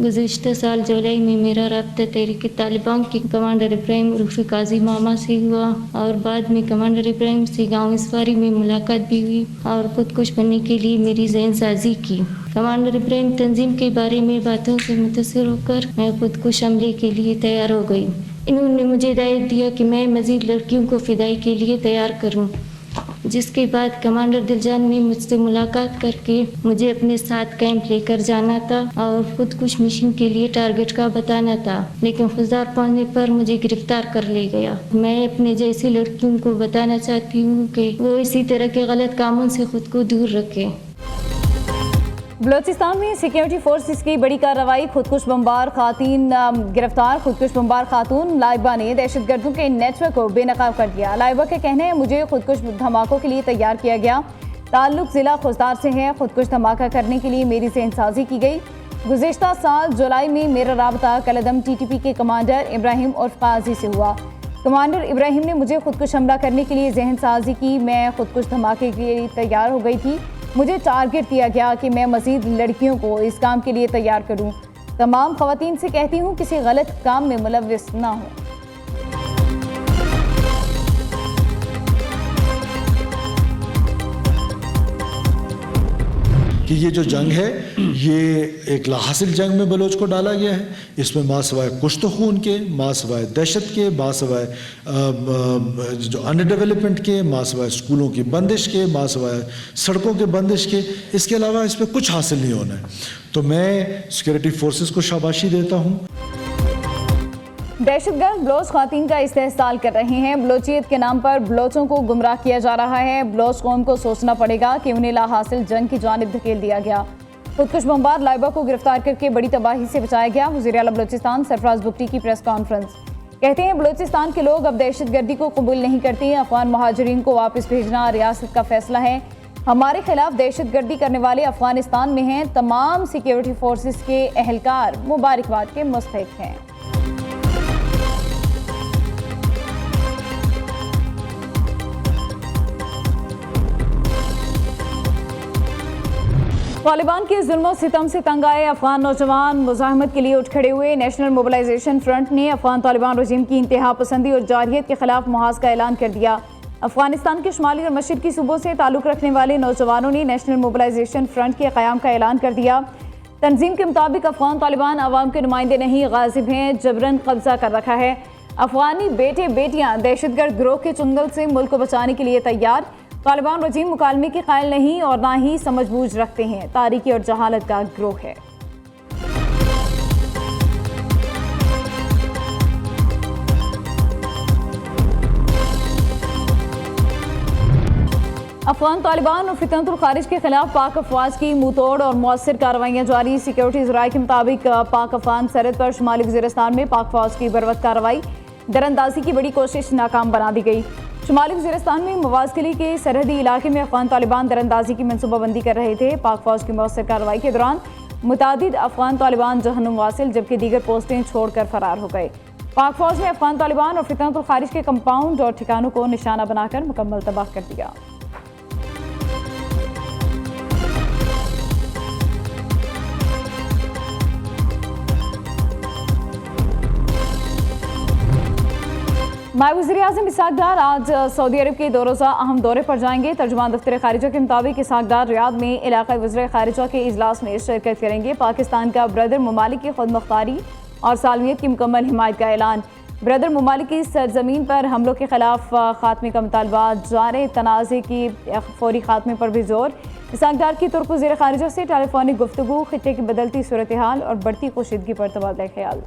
गुज़िश्ता साल जुलाई में मेरा रब्ता तहरीक तालिबान के कमांडर इब्राहिम उर्फ काजी मामा से हुआ और बाद में कमांडर इब्राहिम से गांव इसवारी में मुलाकात भी हुई और खुदकुश बनने के लिए मेरी जहन साजी की। कमांडर इब्राहिम तंजीम के बारे में बातों से मुतासिर होकर मैं खुदकुश हमले के लिए तैयार हो गई। इन्होंने मुझे हिदायत दिया कि मैं मज़ीद लड़कियों को फिदाई के लिए तैयार करूं। जिसके बाद कमांडर दिलजान ने मुझसे मुलाकात करके मुझे अपने साथ कैंप लेकर जाना था और खुदकुश मिशन के लिए टारगेट का बताना था, लेकिन खुददार पहुंचने पर मुझे गिरफ्तार कर ले गया। मैं अपने जैसी लड़कियों को बताना चाहती हूँ कि वो इसी तरह के गलत कामों से खुद को दूर रखें। बलोचिस्तान में सिक्योरिटी फोर्सेस की बड़ी कार्रवाई, खुदकुश बमबार खातून गिरफ्तार। खुदकुश बमबार खातून लाइबा ने दहशतगर्दों के नेटवर्क को बेनकाब कर दिया। लाइबा के कहना है मुझे खुदकुश धमाकों के लिए तैयार किया गया। ताल्लुक जिला खुजदार से है। खुदकुश धमाका करने के लिए मेरी सेहनसाजी की गई। गुज़िश्ता साल जुलाई में मेरा राबता कलदम TTP के कमांडर इब्राहिम उर्फ काजी से हुआ। कमांडर इब्राहिम ने मुझे खुदकुश हमला करने के लिए जहन साजी की। मैं खुदकुश धमाके के लिए तैयार हो गई थी। मुझे टारगेट दिया गया कि मैं मज़ीद लड़कियों को इस काम के लिए तैयार करूं। तमाम ख़वातीन से कहती हूं किसी गलत काम में मुलव्विस ना हो। कि ये जो जंग है ये एक लाहासिल जंग में बलोच को डाला गया है। इसमें माँ सवाए कुश्त खून के, माँ सवाए दहशत के, माँ सवाए जो अंडर डेवलपमेंट के, माँ सवाए स्कूलों की बंदिश के, माँ सवाए सड़कों के बंदिश के, इसके अलावा इस पर कुछ हासिल नहीं होना है। तो मैं सिक्योरिटी फोर्सेस को शाबाशी देता हूँ। दहशतगर्द बलोच खातून का इस्तेहसाल कर रहे हैं। बलोचियत के नाम पर बलोचों को गुमराह किया जा रहा है। बलोच कौम को सोचना पड़ेगा कि उन्हें लाहासिल जंग की जानिब धकेल दिया गया। खुदकुश बमबार लाइबा को गिरफ्तार करके बड़ी तबाही से बचाया गया। वज़ीर आला बलोचिस्तान सरफराज बुगटी की प्रेस कॉन्फ्रेंस। कहते हैं बलोचिस्तान के लोग अब दहशतगर्दी को कबूल नहीं करते। अफगान महाजरीन को वापस भेजना रियासत का फैसला है। हमारे खिलाफ दहशतगर्दी करने वाले अफगानिस्तान में हैं। तमाम सिक्योरिटी फोर्सेस के अहलकार मुबारकबाद के मुस्तहिक हैं। तालिबान के जुल्म सितम से तंग आए अफगान नौजवान मुजाहमत के लिए उठ खड़े हुए। नेशनल मोबिलाइजेशन फ्रंट ने अफगान तालिबान रजीम की इंतहा पसंदी और जारहियत के खिलाफ मुहाज का ऐलान कर दिया। अफगानिस्तान के शुमाली और मशरकी सूबों से ताल्लुक़ रखने वाले नौजवानों ने नेशनल मोबिलाइजेशन फ्रंट के क़याम का ऐलान कर दिया। तंजीम के मुताबिक अफगान तालिबान अवाम के नुमाइंदे नहीं, गाजिब हैं, जबरन कब्जा कर रखा है। अफगानी बेटे बेटियाँ दहशतगर्द गिरोह के चुंगल से मुल्क को बचाने के लिए तैयार। तालिबान रजीम मुकालमे के कायल नहीं और ना ही समझबूझ रखते हैं। तारीकी और जहालत का गिरोह है। अफगान तालिबान और फितनतुल खारिज के खिलाफ पाक अफवाज की मुंहतोड़ और मौसर कार्रवाइयाँ जारी। सिक्योरिटी ज़राए के मुताबिक पाक अफगान सरहद पर शुमाली वज़ीरिस्तान में पाक फौज की बरवक्त कार्रवाई, दरअंदाजी की बड़ी कोशिश नाकाम बना दी गई। शुमाली वज़ीरिस्तान में मवाज़किली के सरहदी इलाके में अफगान तालिबान दरअंदाजी की मनसूबाबंदी कर रहे थे। पाक फौज की मौसर कार्रवाई के दौरान मुतादिद अफगान तालिबान जहन्नुम वासिल, जबकि दीगर पोस्टें छोड़कर फरार हो गए। पाक फौज ने अफगान तालिबान और फितनतुल खारिज के कंपाउंड और ठिकानों को निशाना बनाकर मुकम्मल तबाह कर दिया। नायब वज़ीर-ए-आज़म इसहाक डार आज सऊदी अरब के 2 रोज़ा अहम दौरे पर जाएंगे। तर्जुमान दफ्तर खारिजा के मुताबिक इसहाक डार रियाद में इलाक़ाई वज़ीर खारिजा के इजलास में शिरकत करेंगे। पाकिस्तान का ब्रदर ममालिक की खुद मुख्तारी और सालमियत की मुकम्मल हिमायत का ऐलान। ब्रदर ममालिक की सरजमीन पर हमलों के खिलाफ खात्मे का मुतालबा, जारे तनाज़े की फौरी खात्मे पर भी जोर। इसहाक डार की तुर्क वज़ीर खारिजा से टेलीफोनिक गुफ्तगू, खित्ते की बदलती सूरत हाल और बढ़ती कशीदगी पर तबादला ख्याल।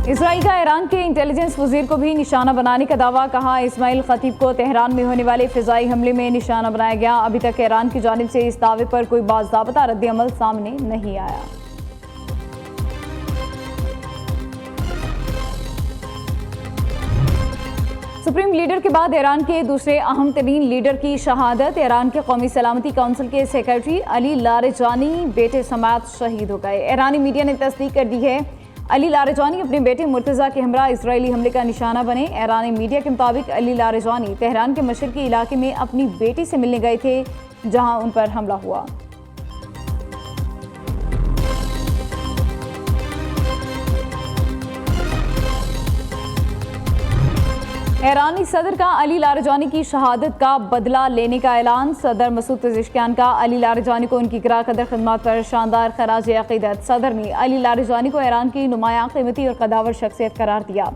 इसराइल का ईरान के इंटेलिजेंस वजीर को भी निशाना बनाने का दावा। कहा इस्माइल खतीब को तेहरान में होने वाले फ़िज़ाई हमले में निशाना बनाया गया। अभी तक ईरान की जानिब से इस दावे पर कोई बाज़ाब्ता रद्द-ए-अमल सामने नहीं आया। सुप्रीम लीडर के बाद ईरान के दूसरे अहम तरीन लीडर की शहादत। ईरान के कौमी सलामती काउंसिल के सेक्रेटरी अली लारेजानी बेटे समात शहीद हो गए। ईरानी मीडिया ने तस्दीक कर दी है। अली लारेजानी अपने बेटे मुर्तज़ा के हमरा इसराइली हमले का निशाना बने। ईरानी मीडिया के मुताबिक अली लारेजानी तेहरान के मशरकी इलाके में अपनी बेटी से मिलने गए थे, जहां उन पर हमला हुआ। ईरानी सदर का अली लारेजानी की शहादत का बदला लेने का ऐलान। सदर मसूद पेज़ेश्कियान का अली लारेजानी को उनकी गिरा कदर खिदमत पर शानदार खराज अक़ीदत। सदर ने अली लारेजानी को ईरान की नुमायां कीमती और कदावर शख्सियत करार दिया।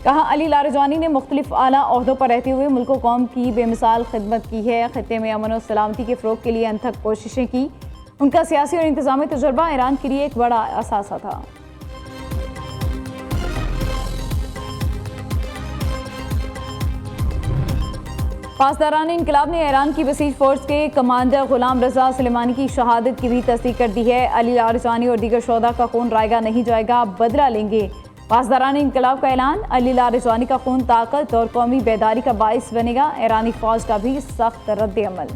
कहा, अली लारेजानी ने मुख्तलिफ आला ओहदों पर रहते हुए मुल्क कौम की बेमिसाल खिदमत की है। खित्ते में अमन और सलामती के फ़रोग़ के लिए अनथक कोशिशें की। उनका सियासी और इंतज़ामी तजुर्बा ईरान के लिए एक बड़ा असासा था। पासदारान इनकलाब ने ईरान की बसीज फोर्स के कमांडर गुलाम रजा सुलेमानी की शहादत की भी तस्दीक कर दी है। अली लारेजानी और दीगर शोहदा का खून रायगा नहीं जाएगा, बदला लेंगे। पासदारान इनकलाब का ऐलान। अली लारेजानी का खून ताकत और कौमी बेदारी का बाइस बनेगा। ईरानी फौज का भी सख्त रद्द अमल।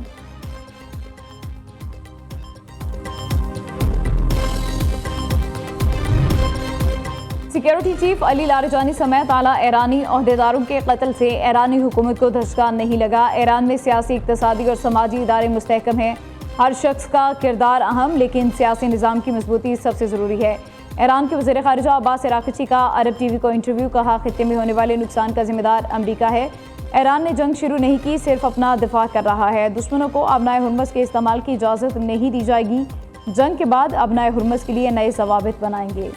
सिक्योरिटी चीफ अली लारेजानी समेत आला ईरानी ओहदेदारों के कत्ल से ईरानी हुकूमत को धचका नहीं लगा। ईरान में सियासी, इक़्तिसादी और समाजी इदारे मुस्तहकम हैं। हर शख्स का किरदार अहम, लेकिन सियासी निज़ाम की मजबूती सबसे ज़रूरी है। ईरान के वज़ीर ख़ारिजा अब्बास अराक़ची का अरब टीवी को इंटरव्यू। कहा, खित्ते में होने वाले नुकसान का जिम्मेदार अमरीका है। ईरान ने जंग शुरू नहीं की, सिर्फ अपना दिफा कर रहा है। दुश्मनों को अबनाए हुर्मस के इस्तेमाल की इजाज़त नहीं दी जाएगी। जंग के बाद अबनाए हुर्मस के लिए नए ज़वाबित बनाएंगे।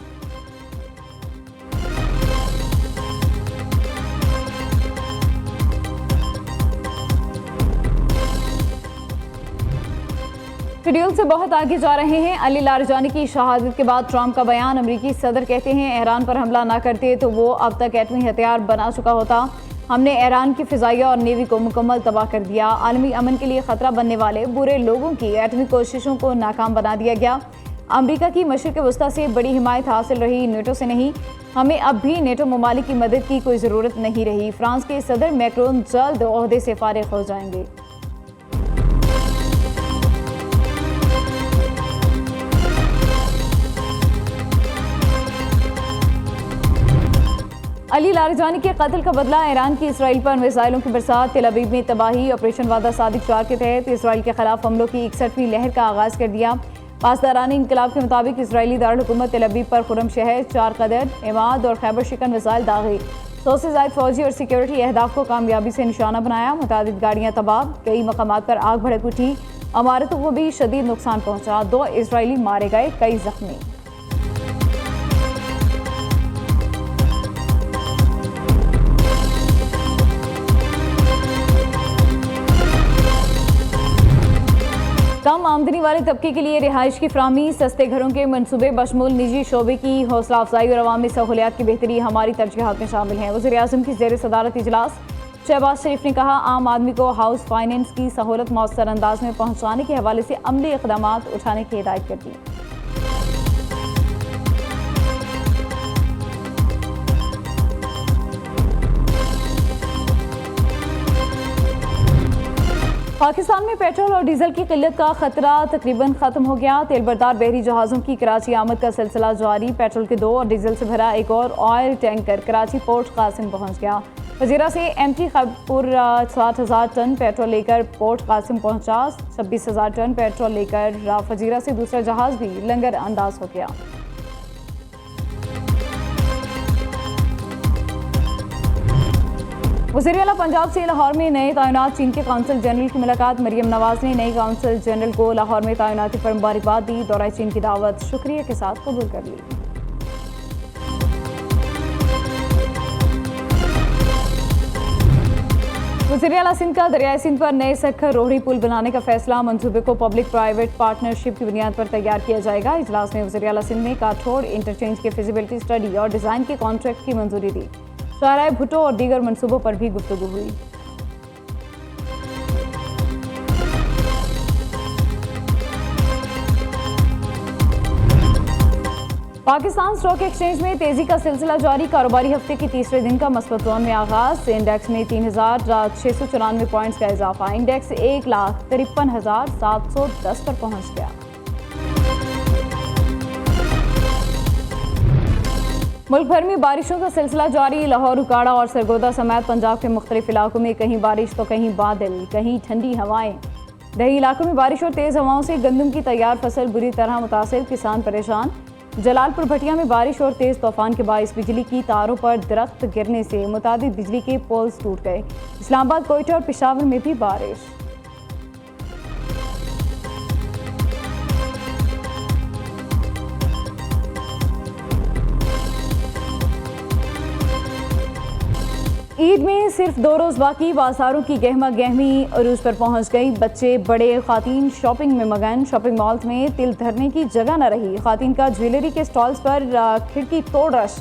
शेड्यूल से बहुत आगे जा रहे हैं। अली लारेजानी की शहादत के बाद ट्रंप का बयान। अमरीकी सदर कहते हैं, ईरान पर हमला ना करते तो वो अब तक एटमी हथियार बना चुका होता। हमने ईरान की फ़िज़ाइया और नेवी को मुकम्मल तबाह कर दिया। आलमी अमन के लिए ख़तरा बनने वाले बुरे लोगों की एटमी कोशिशों को नाकाम बना दिया गया। अमरीका की मशरिक़ वस्ता से बड़ी हिमायत हासिल रही, नेटो से नहीं। हमें अब भी नेटो ममालिक की मदद की कोई ज़रूरत नहीं रही। फ्रांस के सदर मैक्रोन जल्द ओहदे से फारिग हो जाएंगे। अली लारेजानी के कत्ल का बदला। ईरान की इसराइल पर मिसाइलों की बरसात। तेल अवीव में तबाही। ऑपरेशन वादा सादिक 4 के तहत इसराइल के खिलाफ हमलों की 61वीं लहर का आगाज़ कर दिया। पासदारान इनकलाब के मुताबिक इसराइली दारुल हुकूमत तेल अवीव पर खुरम शहर, 4 कदर, इमाद और खैबर शिकन मिसाइल दागे। 100 से ज़ायद फौजी और सिक्योरिटी अहदाफ को कामयाबी से निशाना बनाया। मुतादिद गाड़ियाँ तबाह, कई मकामात पर आग भड़क उठी। इमारतों को भी शदीद नुकसान पहुँचा। 2 इसराइली मारे गए, कई जख्मी। कम आमदनी वाले तबके के लिए रिहाइश की फराहमी। सस्ते घरों के मनसूबे बशमूल निजी शोबे की हौसला अफजाई और अवामी सहूलियात की बेहतरी हमारी तरजीहात में शामिल हैं। वज़ीर आज़म की ज़ेर सदारत इजलास। शहबाज शरीफ ने कहा, आम आदमी को हाउस फाइनेंस की सहूलत मौसर अंदाज में पहुँचाने के हवाले से अमली इक़दामात उठाने की हिदायत कर दी। पाकिस्तान में पेट्रोल और डीजल की किल्लत का खतरा तकरीबन खत्म हो गया। तेल बरदार बहरी जहाज़ों की कराची आमद का सिलसिला जारी। पेट्रोल के 2 और डीजल से भरा एक और oil tanker Karachi port Qasim पहुंच गया। वजीरा से एमटी खैबरपुर 60,000 टन पेट्रोल लेकर पोर्ट कासिम पहुंचा। 26,000 टन पेट्रोल लेकर फजीरा से दूसरा जहाज़ भी लंगर अंदाज हो गया। वज़ीर आला पंजाब से लाहौर में नए तैनात चीन के कौंसल जनरल की मुलाकात। मरियम नवाज ने नई कौंसल जनरल को लाहौर में तैनाती पर मुबारकबाद दी। दौरा चीन की दावत शुक्रिया के साथ कबूल कर ली। वज़ीर आला सिंध का दरियाई सिंध पर नए सखर रोहड़ी पुल बनाने का फैसला। मंसूबे को पब्लिक प्राइवेट पार्टनरशिप की बुनियाद पर तैयार किया जाएगा। इजलास में वज़ीर आला सिंध ने काठोड़ इंटरचेंज के फिजिबिलिटी स्टडी और डिज़ाइन के कॉन्ट्रैक्ट की मंजूरी दी। शाहराह भुट्टो और दीगर मंसूबों पर भी गुफ्तगू हुई। पाकिस्तान स्टॉक एक्सचेंज में तेजी का सिलसिला जारी। कारोबारी हफ्ते के तीसरे दिन का मस्बत जोन में आगाज। इंडेक्स में 3,694 पॉइंट्स का इजाफा। इंडेक्स 1,53,710 पर पहुंच गया। मुल्क भर में बारिशों का सिलसिला जारी। लाहौर, उकाड़ा और सरगोदा समेत पंजाब के मुख्तलिफ इलाकों में कहीं बारिश तो कहीं बादल, कहीं ठंडी हवाएं। दही इलाकों में बारिश और तेज़ हवाओं से गंदम की तैयार फसल बुरी तरह मुतासिर, किसान परेशान। जलालपुर भटिया में बारिश और तेज़ तूफान के बाइस बिजली की तारों पर दरख्त गिरने से मुतादिद बिजली के पोल्स टूट गए। इस्लामाबाद, कोयटा और पेशावर में भी बारिश। ईद में सिर्फ 2 रोज़ बाकी, बाजारों की गहमा गहमी अरूज पर पहुंच गई। बच्चे बड़े खातीन शॉपिंग में मगन। शॉपिंग मॉल्स में तिल धरने की जगह न रही। खातीन का ज्वेलरी के स्टॉल्स पर खिड़की तोड़ रश।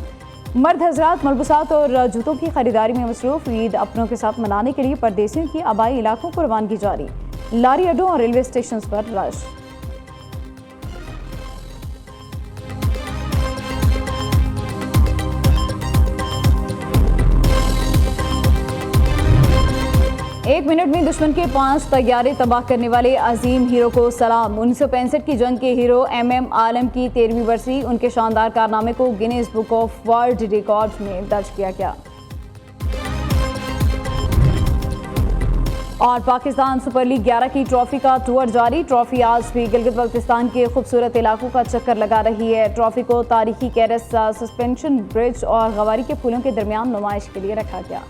मर्द हजरात मलबूसात और जूतों की खरीदारी में मसरूफ। ईद अपनों के साथ मनाने के लिए परदेसियों की आबाई इलाकों को रवानगी जारी। लारी अड्डों और रेलवे स्टेशन पर रश। एक मिनट में दुश्मन के 5 तैयारे तबाह करने वाले अजीम हीरो को सलाम। 1965 की जंग के हीरो MM आलम की 13वीं बरसी। उनके शानदार कारनामे को Guinness book of world records में दर्ज किया गया। और पाकिस्तान सुपर लीग 11 की ट्रॉफी का टूर जारी। ट्रॉफी आज भी गिलगित बल्तिस्तान के खूबसूरत इलाकों का चक्कर लगा रही है। ट्रॉफी को तारीखी कैरस सस्पेंशन ब्रिज और गवारी के फूलों के दरमियान नुमाइश के लिए रखा गया।